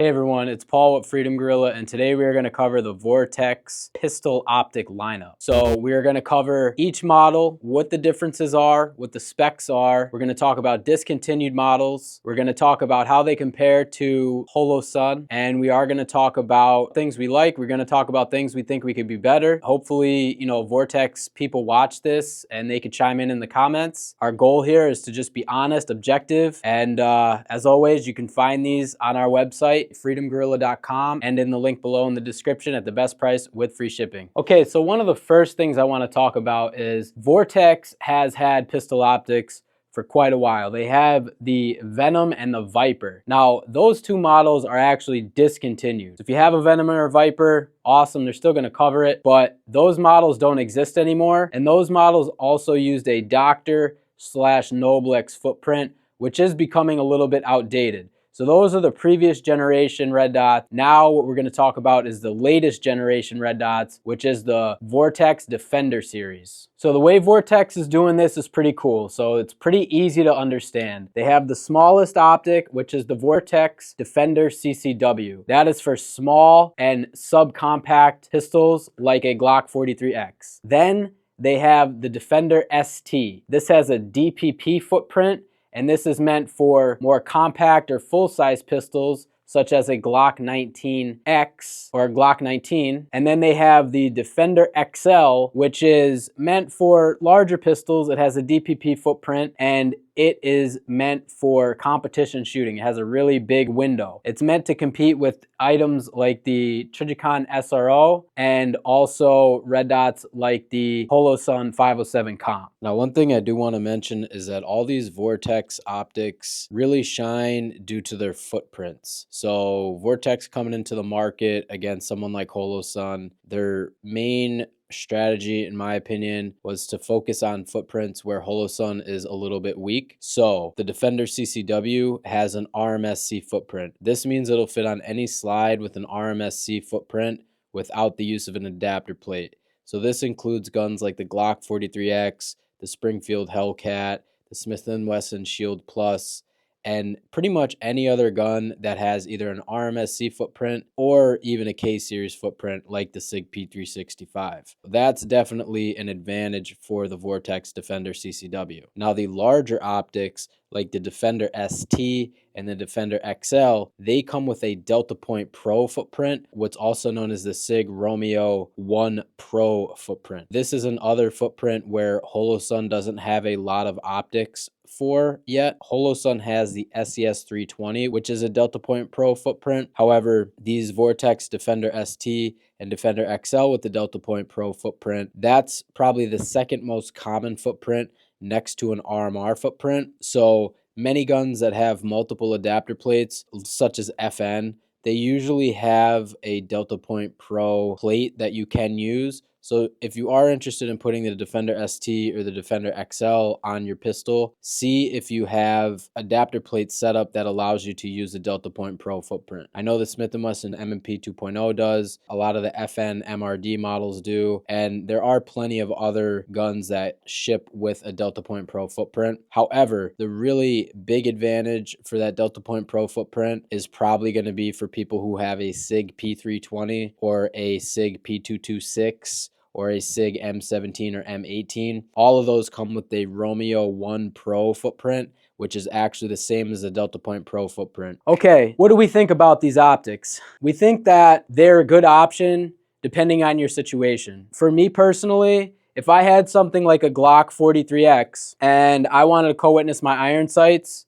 Hey everyone, it's Paul with Freedom Gorilla, and today we are going to cover the Vortex Pistol Optic lineup. So we are going to cover each model, what the differences are, what the specs are. We're going to talk about discontinued models. We're going to talk about how they compare to Holosun, and we are going to talk about things we like. We're going to talk about things we think we could be better. Hopefully, Vortex people watch this and they could chime in the comments. Our goal here is to just be honest, objective, and as always, you can find these on our website, freedomgorilla.com, and in the link below in the description at the best price with free shipping. Okay, so one of the first things I want to talk about is Vortex has had pistol optics for quite a while. They have the Venom and the Viper. Now, those two models are actually discontinued. If you have a Venom or a Viper, awesome, they're still gonna cover it, but those models don't exist anymore, and those models also used a Doctor/Noblex footprint, which is becoming a little bit outdated. So those are the previous generation red dots. Now what we're going to talk about is the latest generation red dots, which is the Vortex Defender series. So the way Vortex is doing this is pretty cool. So it's pretty easy to understand. They have the smallest optic, which is the Vortex Defender CCW. That is for small and subcompact pistols like a Glock 43X. Then they have the Defender ST. This has a DPP footprint, and this is meant for more compact or full-size pistols such as a Glock 19X or a Glock 19. And then they have the Defender XL, which is meant for larger pistols. It has a DPP footprint, and it is meant for competition shooting. It has a really big window. It's meant to compete with items like the Trijicon SRO and also red dots like the Holosun 507 Comp. Now, one thing I do want to mention is that all these Vortex optics really shine due to their footprints. So Vortex coming into the market against someone like Holosun, their main strategy, in my opinion, was to focus on footprints where Holosun is a little bit weak. So the Defender CCW has an RMSC footprint. This means it'll fit on any slide with an RMSC footprint without the use of an adapter plate. So this includes guns like the Glock 43X, the Springfield Hellcat, the Smith & Wesson Shield Plus, and pretty much any other gun that has either an RMSC footprint or even a K-series footprint like the SIG P365. That's definitely an advantage for the Vortex Defender CCW. Now, the larger optics like the Defender ST and the Defender XL, they come with a Delta Point Pro footprint, what's also known as the SIG Romeo 1 Pro footprint. This is another footprint where Holosun doesn't have a lot of optics for yet. Holosun has the SES 320, which is a Delta Point Pro footprint. However, these Vortex Defender ST and Defender XL with the Delta Point Pro footprint, that's probably the second most common footprint next to an RMR footprint. So many guns that have multiple adapter plates, such as FN, they usually have a Delta Point Pro plate that you can use. So if you are interested in putting the Defender ST or the Defender XL on your pistol, see if you have adapter plates set up that allows you to use the Delta Point Pro footprint. I know the Smith & Wesson M&P 2.0 does, a lot of the FN MRD models do, and there are plenty of other guns that ship with a Delta Point Pro footprint. However, the really big advantage for that Delta Point Pro footprint is probably going to be for people who have a SIG P320 or a SIG P226 or a SIG M17 or M18. All of those come with a Romeo 1 Pro footprint, which is actually the same as the Delta Point Pro footprint. Okay, what do we think about these optics? We think that they're a good option depending on your situation. For me personally, if I had something like a Glock 43X and I wanted to co-witness my iron sights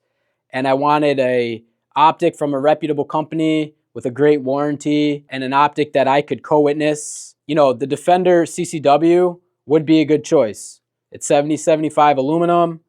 and I wanted a optic from a reputable company with a great warranty and an optic that I could co-witness, the Defender CCW would be a good choice. It's 70-75 aluminum,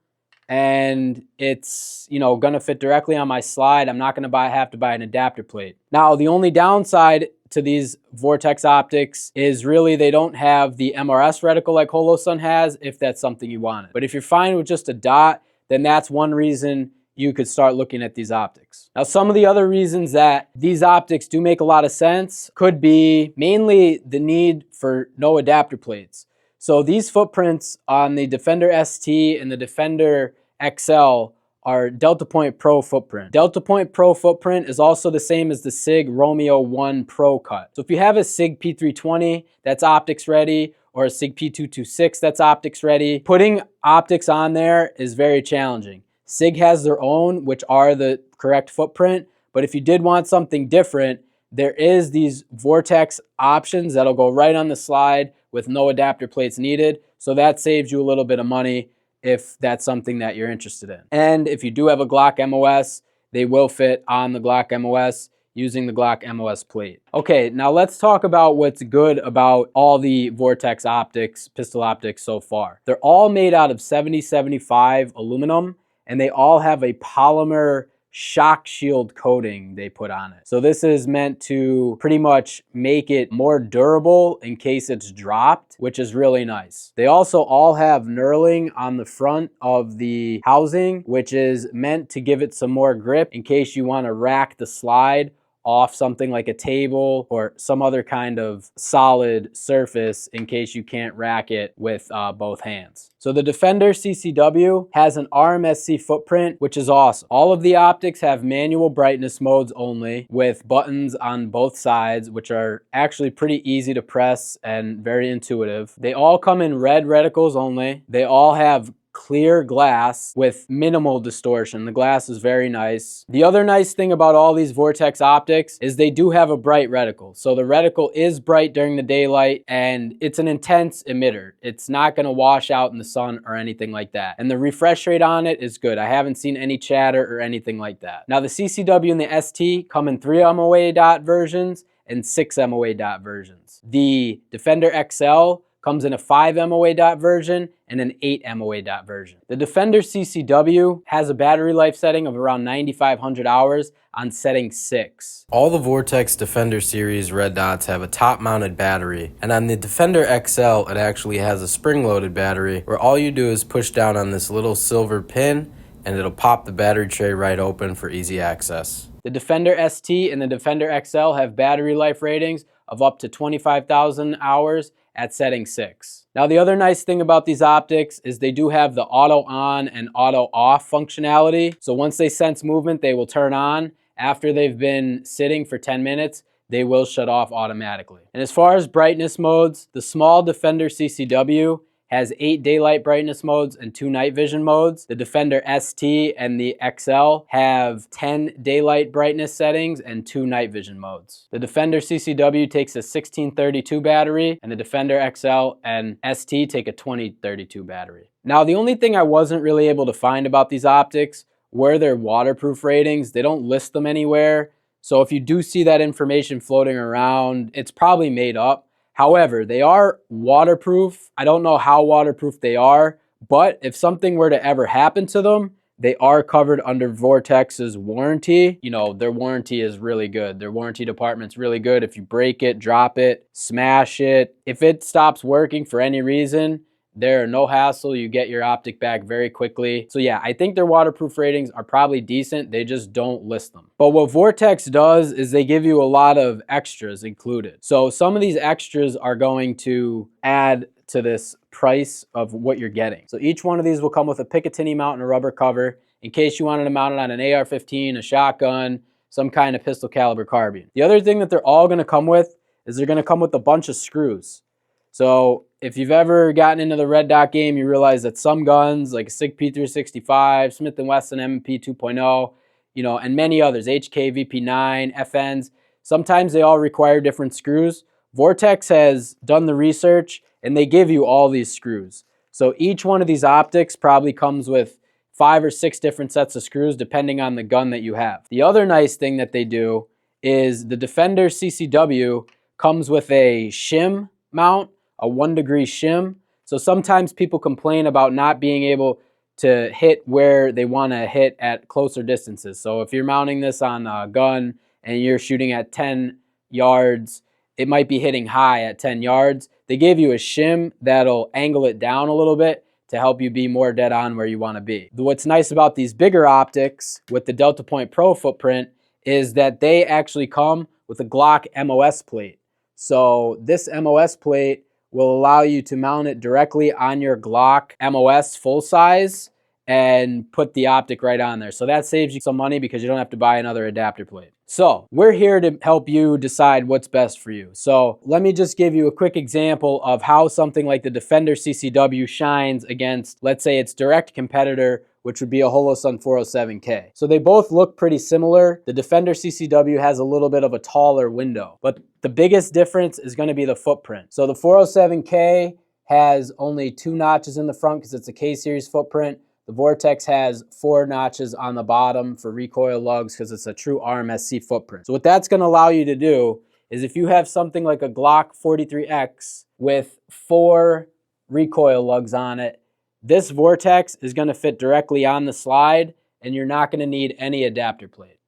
and it's, gonna fit directly on my slide. I'm not gonna have to buy an adapter plate. Now, the only downside to these Vortex optics is really they don't have the MRS reticle like Holosun has, if that's something you wanted. But if you're fine with just a dot, then that's one reason you could start looking at these optics. Now, some of the other reasons that these optics do make a lot of sense could be mainly the need for no adapter plates. So these footprints on the Defender ST and the Defender XL are Delta Point Pro footprint. Delta Point Pro footprint is also the same as the SIG Romeo 1 Pro cut. So if you have a SIG P320 that's optics ready, or a SIG P226 that's optics ready, putting optics on there is very challenging. SIG has their own, which are the correct footprint, but if you did want something different, there is these Vortex options that'll go right on the slide with no adapter plates needed, so that saves you a little bit of money if that's something that you're interested in. And if you do have a Glock MOS, they will fit on the Glock MOS using the Glock MOS plate. Okay, now let's talk about what's good about all the Vortex optics, pistol optics so far. They're all made out of 7075 aluminum, and they all have a polymer shock shield coating they put on it. So this is meant to pretty much make it more durable in case it's dropped, which is really nice. They also all have knurling on the front of the housing, which is meant to give it some more grip in case you want to rack the slide off something like a table or some other kind of solid surface in case you can't rack it with both hands. So the Defender CCW has an RMSC footprint, which is awesome. All of the optics have manual brightness modes only with buttons on both sides, which are actually pretty easy to press and very intuitive. They all come in red reticles only. They all have clear glass with minimal distortion. The glass is very nice. The other nice thing about all these Vortex optics is they do have a bright reticle. So the reticle is bright during the daylight and it's an intense emitter. It's not going to wash out in the sun or anything like that. And the refresh rate on it is good. I haven't seen any chatter or anything like that. Now the CCW and the ST come in 3 MOA dot versions and 6 MOA dot versions. The Defender XL comes in a 5 MOA dot version and an 8 MOA dot version. The Defender CCW has a battery life setting of around 9,500 hours on setting 6. All the Vortex Defender series red dots have a top-mounted battery, and on the Defender XL it actually has a spring-loaded battery where all you do is push down on this little silver pin and it'll pop the battery tray right open for easy access. The Defender ST and the Defender XL have battery life ratings of up to 25,000 hours at setting 6. Now the other nice thing about these optics is they do have the auto on and auto off functionality. So once they sense movement, they will turn on. After they've been sitting for 10 minutes, they will shut off automatically. And as far as brightness modes, the small Defender CCW has 8 daylight brightness modes and 2 night vision modes. The Defender ST and the XL have 10 daylight brightness settings and 2 night vision modes. The Defender CCW takes a 1632 battery, and the Defender XL and ST take a 2032 battery. Now, the only thing I wasn't really able to find about these optics were their waterproof ratings. They don't list them anywhere. So if you do see that information floating around, it's probably made up. However, they are waterproof. I don't know how waterproof they are, but if something were to ever happen to them, they are covered under Vortex's warranty. You know, their warranty is really good. Their warranty department's really good. If you break it, drop it, smash it, if it stops working for any reason, they're no hassle. You get your optic back very quickly. So yeah, I think their waterproof ratings are probably decent. They just don't list them. But what Vortex does is they give you a lot of extras included. So some of these extras are going to add to this price of what you're getting. So each one of these will come with a Picatinny mount and a rubber cover in case you wanted to mount it on an AR-15, a shotgun, some kind of pistol caliber carbine. The other thing that they're all going to come with is they're going to come with a bunch of screws. So if you've ever gotten into the red dot game, you realize that some guns like a SIG P365, Smith & Wesson M&P 2.0, you know, and many others, HK, VP9, FNs, sometimes they all require different screws. Vortex has done the research and they give you all these screws. So each one of these optics probably comes with 5 or 6 different sets of screws depending on the gun that you have. The other nice thing that they do is the Defender CCW comes with a shim mount, a 1-degree shim. So sometimes people complain about not being able to hit where they want to hit at closer distances. So if you're mounting this on a gun and you're shooting at 10 yards, it might be hitting high at 10 yards. They give you a shim that'll angle it down a little bit to help you be more dead on where you want to be. What's nice about these bigger optics with the Delta Point Pro footprint is that they actually come with a Glock MOS plate. So this MOS plate will allow you to mount it directly on your Glock MOS full size, and put the optic right on there. So that saves you some money because you don't have to buy another adapter plate. So we're here to help you decide what's best for you. So let me just give you a quick example of how something like the Defender CCW shines against, let's say, its direct competitor, which would be a Holosun 407K. So they both look pretty similar. The Defender CCW has a little bit of a taller window, but the biggest difference is going to be the footprint. So the 407K has only 2 notches in the front because it's a K-series footprint. The Vortex has 4 notches on the bottom for recoil lugs because it's a true RMSC footprint. So what that's going to allow you to do is if you have something like a Glock 43X with 4 recoil lugs on it, this Vortex is going to fit directly on the slide and you're not going to need any adapter plate.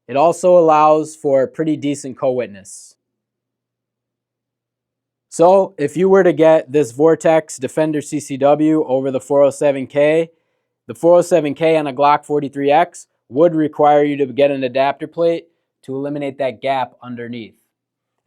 It also allows for pretty decent co-witness. So if you were to get this Vortex Defender CCW over the 407K, the 407K on a Glock 43X would require you to get an adapter plate to eliminate that gap underneath.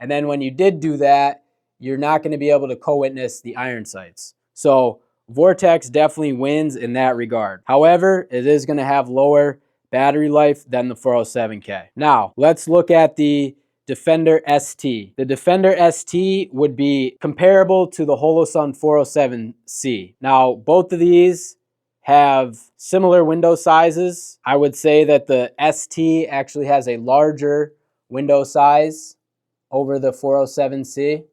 And then when you did do that, you're not going to be able to co-witness the iron sights. So Vortex definitely wins in that regard. However, it is going to have lower battery life than the 407K. Now, let's look at the Defender ST. The Defender ST would be comparable to the Holosun 407C. Now, both of these have similar window sizes. I would say that the ST actually has a larger window size over the 407C.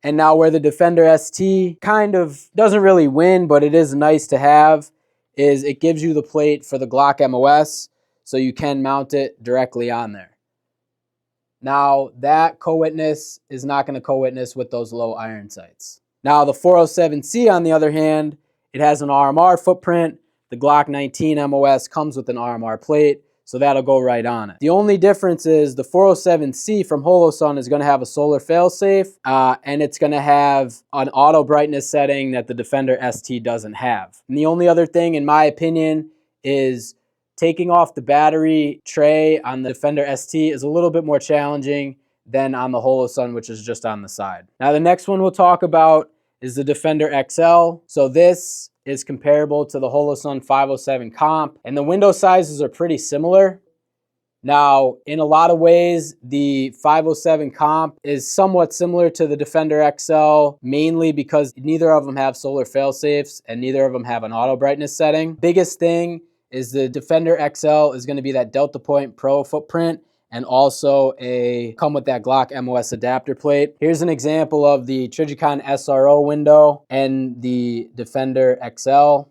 And now where the Defender ST kind of doesn't really win, but it is nice to have, is it gives you the plate for the Glock MOS, so you can mount it directly on there. Now that co-witness is not going to co-witness with those low iron sights. Now the 407C on the other hand, it has an RMR footprint. The Glock 19 MOS comes with an RMR plate, so that'll go right on it. The only difference is the 407C from Holosun is going to have a solar failsafe, and it's going to have an auto brightness setting that the Defender ST doesn't have. And the only other thing, in my opinion, is taking off the battery tray on the Defender ST is a little bit more challenging than on the Holosun, which is just on the side. Now the next one we'll talk about is the Defender XL. So this is comparable to the Holosun 507 comp, and the window sizes are pretty similar. Now, in a lot of ways, the 507 comp is somewhat similar to the Defender XL, mainly because neither of them have solar failsafes and neither of them have an auto brightness setting. Biggest thing is the Defender XL is going to be that Delta Point Pro footprint, and also come with that Glock MOS adapter plate. Here's an example of the Trijicon SRO window and the Defender XL.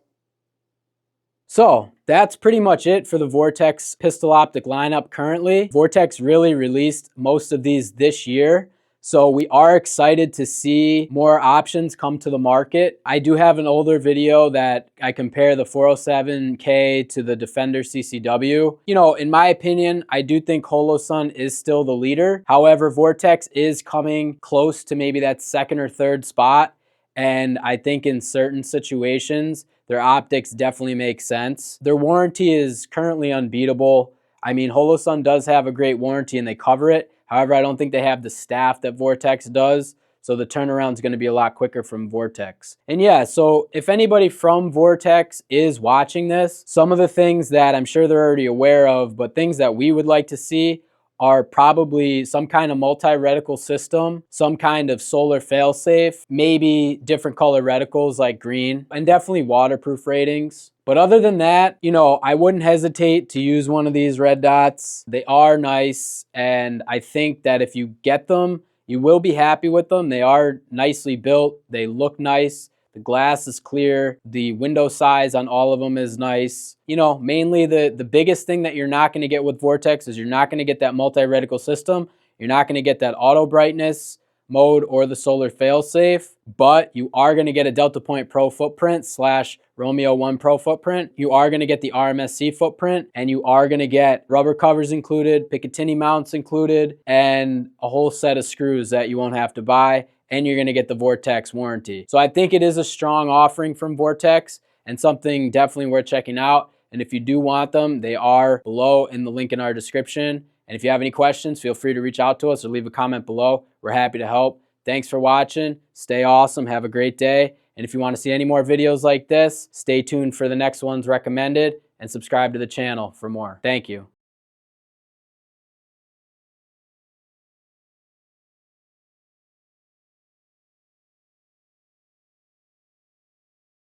So that's pretty much it for the Vortex pistol optic lineup currently. Vortex really released most of these this year, so we are excited to see more options come to the market. I do have an older video that I compare the 407K to the Defender CCW. You know, in my opinion, I do think Holosun is still the leader. However, Vortex is coming close to maybe that second or third spot. And I think in certain situations, their optics definitely make sense. Their warranty is currently unbeatable. I mean, Holosun does have a great warranty and they cover it. However, I don't think they have the staff that Vortex does, so the turnaround is going to be a lot quicker from Vortex. And yeah, so if anybody from Vortex is watching this, some of the things that I'm sure they're already aware of, but things that we would like to see are probably some kind of multi-reticle system, some kind of solar failsafe, maybe different color reticles like green, and definitely waterproof ratings. But other than that, you know, I wouldn't hesitate to use one of these red dots. They are nice, and I think that if you get them, you will be happy with them. They are nicely built. They look nice. The glass is clear. The window size on all of them is nice. You know, mainly the biggest thing that you're not going to get with Vortex is you're not going to get that multi-reticle system. You're not going to get that auto brightness mode or the solar failsafe, but you are going to get a Delta Point Pro footprint / Romeo 1 Pro footprint. You are going to get the RMSC footprint, and you are going to get rubber covers included, Picatinny mounts included, and a whole set of screws that you won't have to buy, and you're going to get the Vortex warranty. So I think it is a strong offering from Vortex and something definitely worth checking out. And if you do want them, they are below in the link in our description. And if you have any questions, feel free to reach out to us or leave a comment below. We're happy to help. Thanks for watching. Stay awesome. Have a great day. And if you want to see any more videos like this, stay tuned for the next ones recommended and subscribe to the channel for more. Thank you.